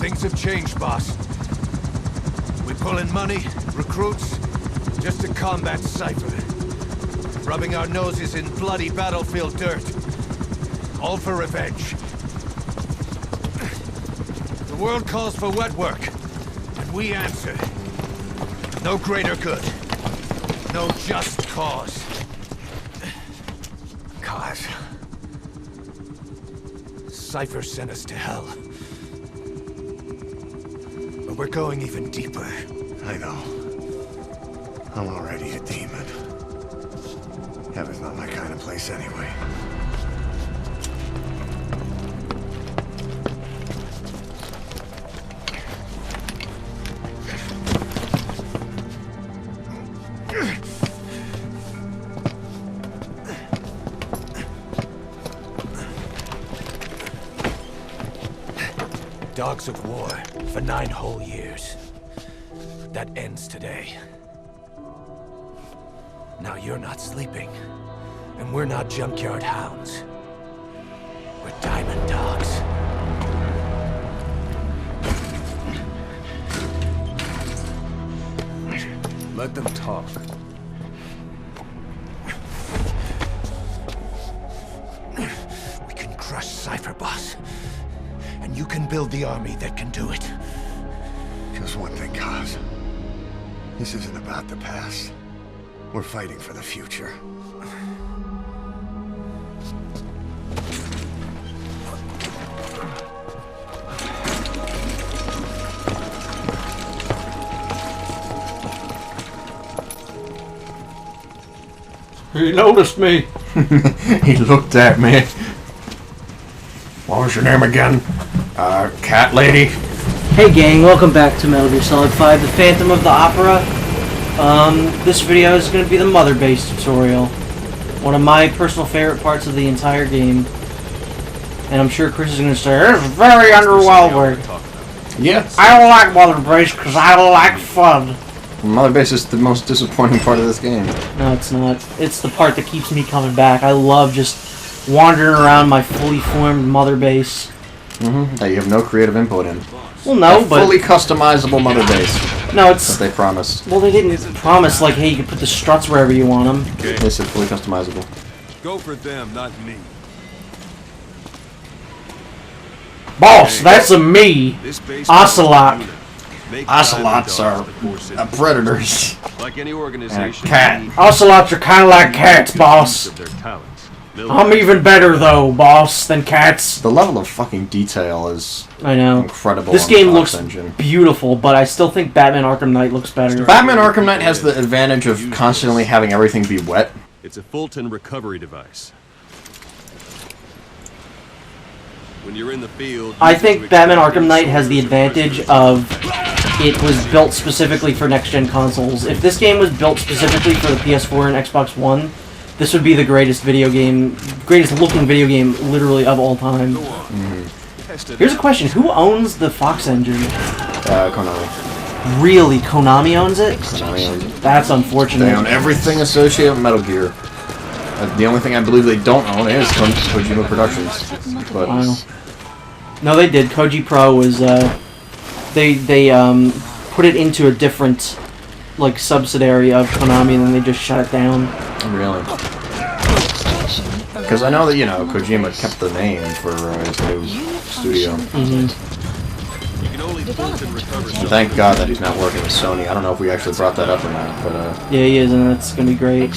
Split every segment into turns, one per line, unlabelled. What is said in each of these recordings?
Things have changed, boss. We pull in money, recruits, just to combat Cypher. Rubbing our noses in bloody battlefield dirt. All for revenge. The world calls for wet work, and we answer. No greater good. No just cause. Cause. Cypher sent us to hell. But we're going even deeper.
I know. I'm already a demon. Heaven's not my kind of place anyway.
Dogs of war for 9 whole years. That ends today. Now you're not sleeping, and we're not junkyard hounds. We're diamond dogs.
Let them talk.
We can crush Cypher, boss. And you can build the army that can do it.
Just one thing, Kaz. This isn't about the past. We're fighting for the future.
He noticed me.
He looked at me. What was your name again? Cat Lady?
Hey gang, welcome back to Metal Gear Solid 5, The Phantom of the Opera. This video is going to be the Mother Base tutorial. One of my personal favorite parts of the entire game. And I'm sure Chris is going to say, it's very underwhelming.
Yes.
I don't like Mother Base because I don't like fun.
Mother Base is the most disappointing part of this game.
No, it's not. It's the part that keeps me coming back. I love just wandering around my fully formed Mother Base.
That you have no creative input in.
Well, no, but...
fully customizable Mother Base.
No, it's...
That they promised.
Well, they didn't promise, like, hey, you can put the struts wherever you want them.
Okay.
They said fully customizable.
Go for them, not me.
Boss, that's a me. Ocelot.
Ocelots are predators.
Like any organization,
cat.
Ocelots are kind of like cats, boss.
of their talents.
I'm even better, though, boss, than cats.
The level of fucking detail is
I know.
incredible.
This
on the
game
Fox
looks
engine.
beautiful, but I still think Batman Arkham Knight looks better.
Batman Arkham Knight has the advantage of constantly having everything be wet.
It's a Fulton recovery device. When you're in the field,
I think Batman Arkham Knight has the advantage of it was built specifically for next-gen consoles. If this game was built specifically for the PS4 and Xbox One, this would be the greatest looking video game, literally, of all time. Here's a question. Who owns the Fox engine?
Konami.
Really? Konami owns it?
Konami owns it.
That's unfortunate.
They own everything associated with Metal Gear. The only thing I believe they don't own is Kojima Productions. But
Wow. No, they did. Koji Pro was, they put it into a different, like, subsidiary of Konami, and then they just shut it down.
really, because I know that Kojima kept the name for his new studio.
you can only Fulton recover
And thank God that he's not working with Sony. I don't know if we actually brought that up or not, but
Yeah, he is, and that's gonna be great.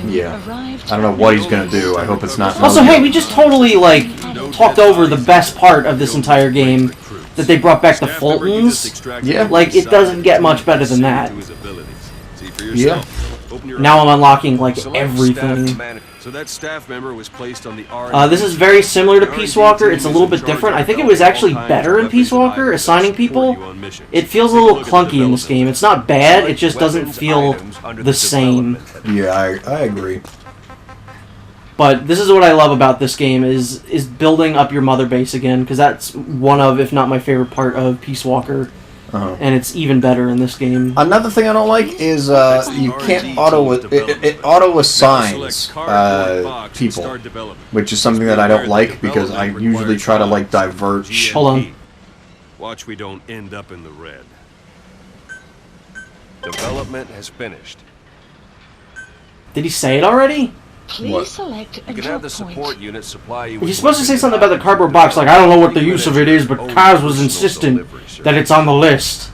yeah, I don't know what he's gonna do. I hope it's not.
Also, hey, we just totally, like, talked over the best part of this entire game, that they brought back the Fultons.
Yeah.
Like, it doesn't get much better than that.
Yeah.
Now I'm unlocking, like, everything.
So that staff member was placed on the
This is very similar to Peace Walker. It's a little bit different. I think it was actually better in Peace Walker, assigning people. It feels a little clunky in this game. It's not bad, it just doesn't feel the same.
Yeah, I agree.
But this is what I love about this game, is building up your Mother Base again, because that's one of, if not my favorite part of Peace Walker. And it's even better in this game.
Another thing I don't like is you can't it auto assigns people, which is something that I don't like because I usually try to like divert.
Hold on.
Watch we don't end up in the red. Development has finished.
Did he say it already?
Please
What?
select a
You can
drop
have the support
point.
unit supply you.
He's supposed to say something about the cardboard box, like, I don't know what the use of it is, but Kaz was insistent that it's on the list.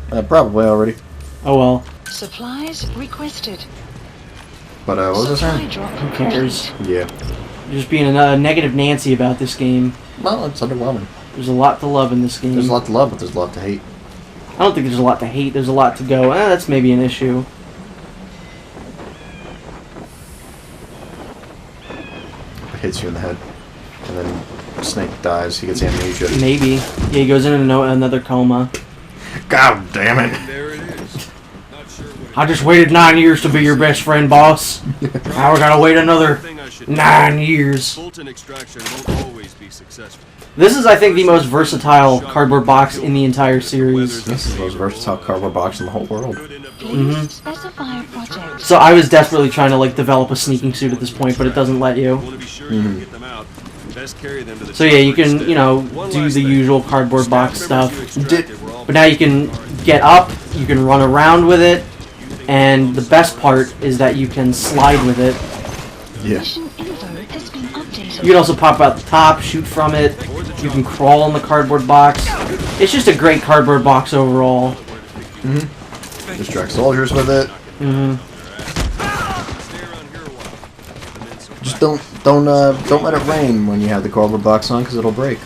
Probably already.
Oh well.
Supplies requested.
But what was I
Supply
saying?
drop
Who cares?
complete.
Yeah.
You're just being a negative Nancy about this game.
Well, it's underwhelming.
There's a lot to love in this game.
There's a lot to love, but there's a lot to hate.
I don't think there's a lot to hate. There's a lot to go. That's maybe an issue.
It hits you in the head, and then Snake dies. He gets amnesia.
Maybe. Yeah, he goes into another coma.
God damn it!
There it is. Not sure what
I just waited 9 years to be your best friend, boss. Now we gotta wait another
thing I should
9 years.
Fulton extraction won't always be successful.
This is, I think, the most versatile cardboard box in the entire series.
This is the most versatile cardboard box in the whole world.
Please specify a project.
So I was desperately trying to like develop a sneaking suit at this point, but it doesn't let you.
Want to be sure you can get them out. Best carry them to the
So yeah, you
chopper
can,
instead.
you know,
One
do
last
the
thing.
usual cardboard box
Staff
stuff.
members you extracted were all
But now you can get up, you can run around with it, and the best part is that you can slide with it.
Yeah.
Mission info has been updated.
You can also pop out the top, shoot from it. You can crawl in the cardboard box. It's just a great cardboard box overall.
Distract soldiers with it. Just don't let it rain when you have the cardboard box on, because it'll break.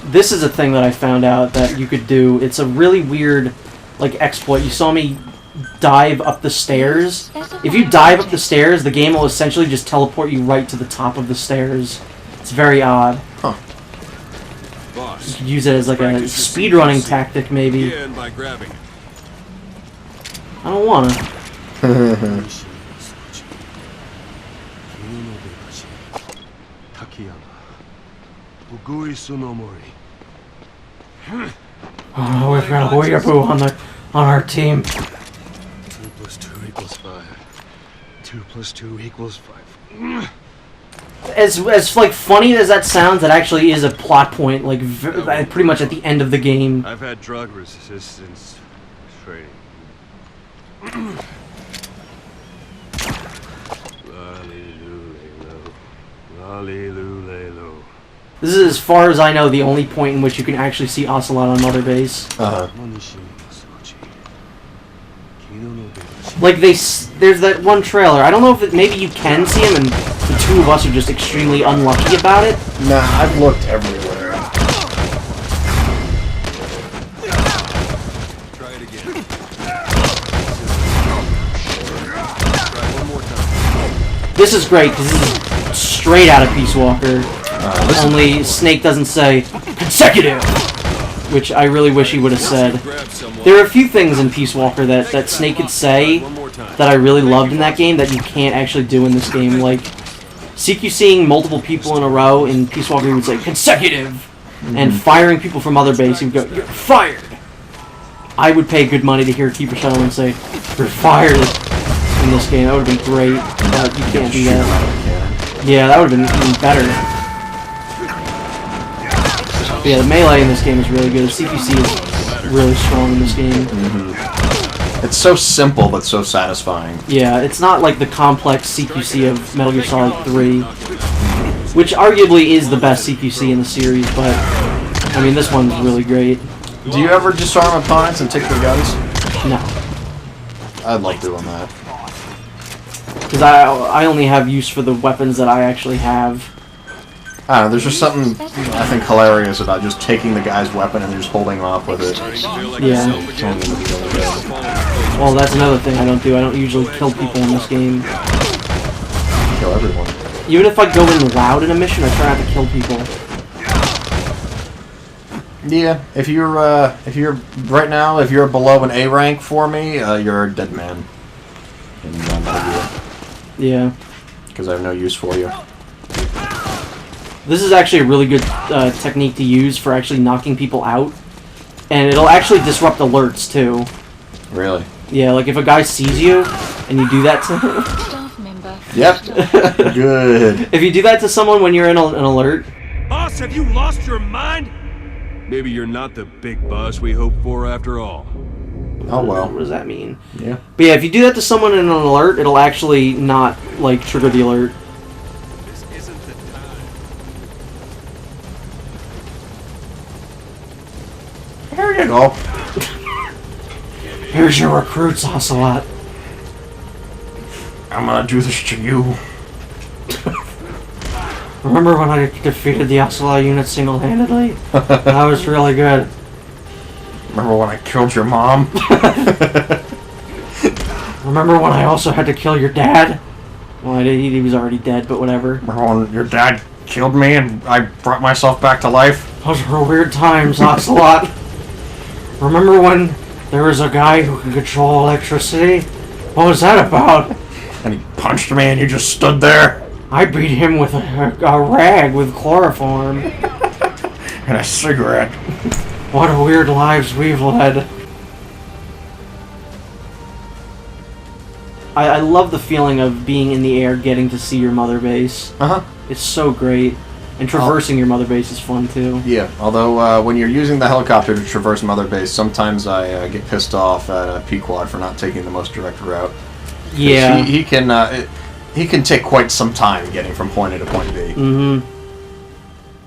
This is a thing that I found out that you could do. It's a really weird, like, exploit. You saw me dive up the stairs. If you dive up the stairs, the game will essentially just teleport you right to the top of the stairs. It's very odd. You
Boss.
could use it as like a speedrunning tactic, maybe.
Begin by grabbing.
I don't wanna.
Takayama. Ugui Tsunomori.
Oh, we've got a weeaboo on our team.
2 + 2 = 5. 2 + 2 = 5.
As like funny as that sounds, that actually is a plot point. Like pretty much at the end of the game.
I've had drug resistance training. Lalilulelo.
This is, as far as I know, the only point in which you can actually see Ocelot on Mother Base. Like there's that one trailer. I don't know if maybe you can see him, and the two of us are just extremely unlucky about it.
Nah, I've looked everywhere.
Try it again. Try one more time.
This is great because this is straight out of Peace Walker. Only Snake doesn't say consecutive, which I really wish he would have said.
Grab someone.
There are a few things in Peace Walker that Snake could say
One more time.
that I really loved in that game that you can't actually do in this game. Like, CQCing multiple people in a row in Peace Walker, he would say consecutive, and firing people from other base, he would go, "You're fired." I would pay good money to hear Keeper Shuttle say, "You're fired" in this game. That would have been great, but you can't do that. Yeah, that would have been even better. Yeah, the melee in this game is really good. CQC is really strong in this game.
It's so simple but so satisfying.
Yeah, it's not like the complex CQC of Metal Gear Solid 3, which arguably is the best CQC in the series, but, I mean, this one's really great.
Do you ever disarm opponents and take their guns?
No,
I'd like doing that.
because I only have use for the weapons that I actually have.
I don't know, there's just something I think hilarious about just taking the guy's weapon and just holding off with it.
Yeah.
Telling them to be really good.
Well, that's another thing I don't do. I don't usually kill people in this game.
Kill everyone.
Even if I go in loud in a mission, I try not to kill people.
Yeah, if you're right now, if you're below an A rank for me, you're a dead man. In Metal Gear,
Yeah.
because I have no use for you.
This is actually a really good technique to use for actually knocking people out. And it'll actually disrupt alerts, too.
Really?
Yeah, like if a guy sees you, and you do that to him.
Staff member.
Yep. Good.
If you do that to someone when you're in an alert,
Boss, have you lost your mind? Maybe you're not the big boss we hoped for after all.
Oh well.
What does that mean?
Yeah.
But yeah, if you do that to someone in an alert, it'll actually not, like, trigger the alert.
This isn't the time.
There you go.
Here's your recruits, Ocelot.
I'm gonna do this to you.
Remember when I defeated the Ocelot unit single-handedly? That was really good.
Remember when I killed your mom?
Remember when I also had to kill your dad? Well, he was already dead, but whatever.
Remember when your dad killed me and I brought myself back to life?
Those were weird times, Ocelot. Remember when there was a guy who could control electricity? What was that about?
And he punched me and you just stood there?
I beat him with a rag with chloroform.
And a cigarette.
What a weird lives we've led. I love the feeling of being in the air, getting to see your mother base.
Uh-huh.
It's so great. And traversing your mother base is fun too.
Yeah, although when you're using the helicopter to traverse Mother Base, sometimes I get pissed off at Pequod for not taking the most direct route. 'Cause
Yeah.
He can take quite some time getting from point A to point B.
Mm-hmm.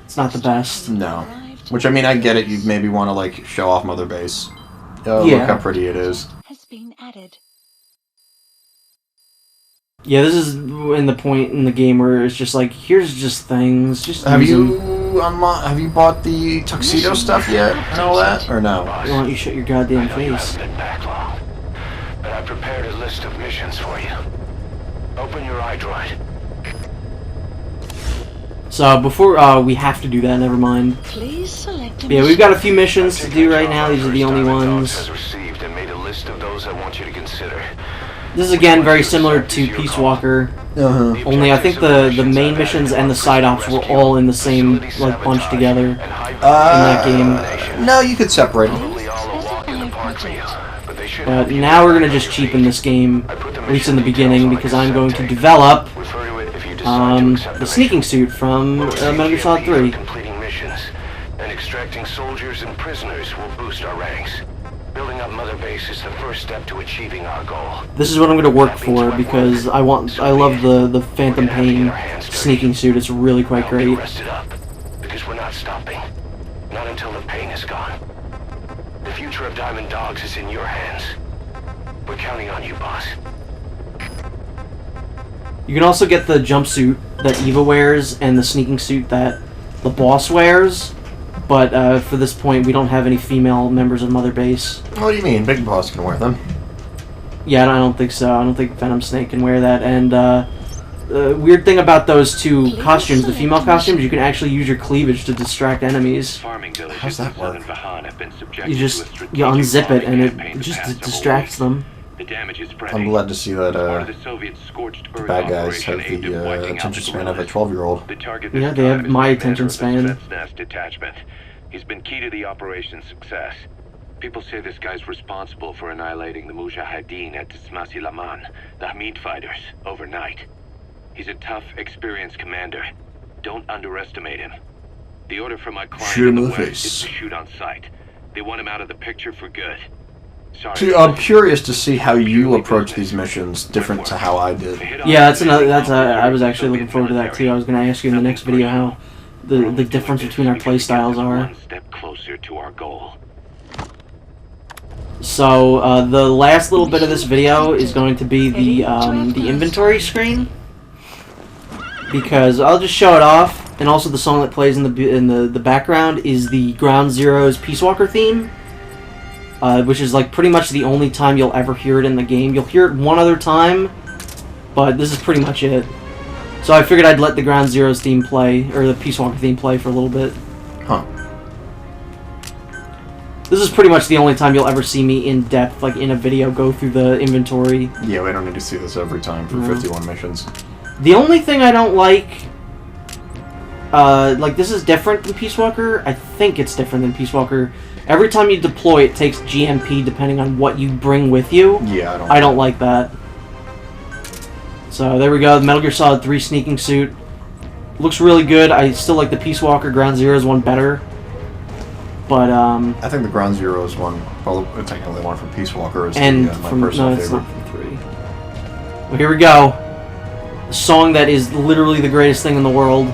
It's not the best.
No. Which, I mean, I get it. You maybe want to, like, show off Mother Base. Look
Yeah.
how pretty it is.
Has been added.
Yeah, this is in the point in the game where it's just like, here's just things. Just
Have
use
you
them.
have you bought the tuxedo stuff yet and all that, or no?
Why don't you shut your goddamn face?
Back long, but I prepared a list of missions for you. Open your iDroid.
So before we have to do that, never mind.
Please select a
Yeah, we've got a few missions to do right now. These are the only ones.
Has received and made a list of those I want you to consider.
This is again very similar to Peace Walker.
Uh-huh.
Only I think the main missions and the side ops were all in the same like bunch together in that game.
No, you could separate them.
Probably all a walk in the park for you, but they should
But now we're gonna just cheapen this game, at least in the beginning, because I'm going to develop
refer to it if you decide to accept
the sneaking suit from Metal Gear Solid 3.
completing missions, and extracting soldiers and prisoners will boost our ranks. Building up Mother Base is the first step to achieving our goal.
This is what I'm gonna work for because I love the Phantom Pain sneaking suit. It's really quite
Now be
great.
rested up, because we're not stopping. Not until the pain is gone. The future of Diamond Dogs is in your hands. We're counting on you, boss.
You can also get the jumpsuit that Eva wears and the sneaking suit that the boss wears. But for this point, we don't have any female members of Mother Base.
What do you mean? Big Boss can wear them.
Yeah, I don't think so. I don't think Venom Snake can wear that. And the weird thing about those two costumes, the female costumes, you can actually use your cleavage to distract enemies.
How's that work?
You unzip it and it just distracts them.
The damage is
I'm glad to see that bad guys have the attention span of a 12-year-old.
Yeah, they have my attention span.
Detachment. He's been key to the operation's success. People say this guy's responsible for annihilating the Mujahideen at Tismasi Laman, the Hamid fighters, overnight. He's a tough, experienced commander. Don't underestimate him. The order from my client
Shoot him
in
in
the
the
west is
face.
to shoot on sight. They want him out of the picture for good. Sorry.
See, I'm curious to see how you approach these missions, different to how I did.
Yeah, I was actually looking forward to that too. I was going to ask you in the next video how the difference between our play styles are.
One step closer to our goal.
So the last little bit of this video is going to be the inventory screen, because I'll just show it off, and also the song that plays in the background is the Ground Zeroes Peace Walker theme, which is like pretty much the only time you'll ever hear it in the game. You'll hear it one other time, but this is pretty much it. So I figured I'd let the Ground Zeroes theme play, or the Peace Walker theme play for a little bit.
Huh.
This is pretty much the only time you'll ever see me in depth, like in a video, go through the inventory.
Yeah, we don't need to see this every time for 51 missions.
The only thing I don't like this is different than Peace Walker. I think it's different than Peace Walker. Every time you deploy, it takes GMP depending on what you bring with you.
Yeah,
I don't like that. So there we go, the Metal Gear Solid 3 sneaking suit. Looks really good. I still like the Peace Walker Ground Zeroes one better. But
I think the Ground Zeroes one, probably technically one from Peace Walker, is
and
my
from
personal
no, it's
favorite.
not from 3. Well, here we go. A song that is literally the greatest thing in the world.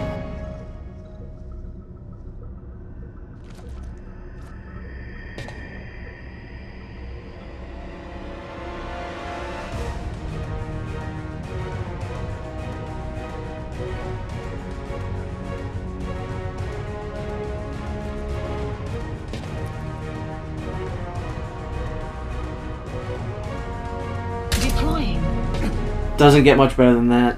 Deploying.
Doesn't get much better than that.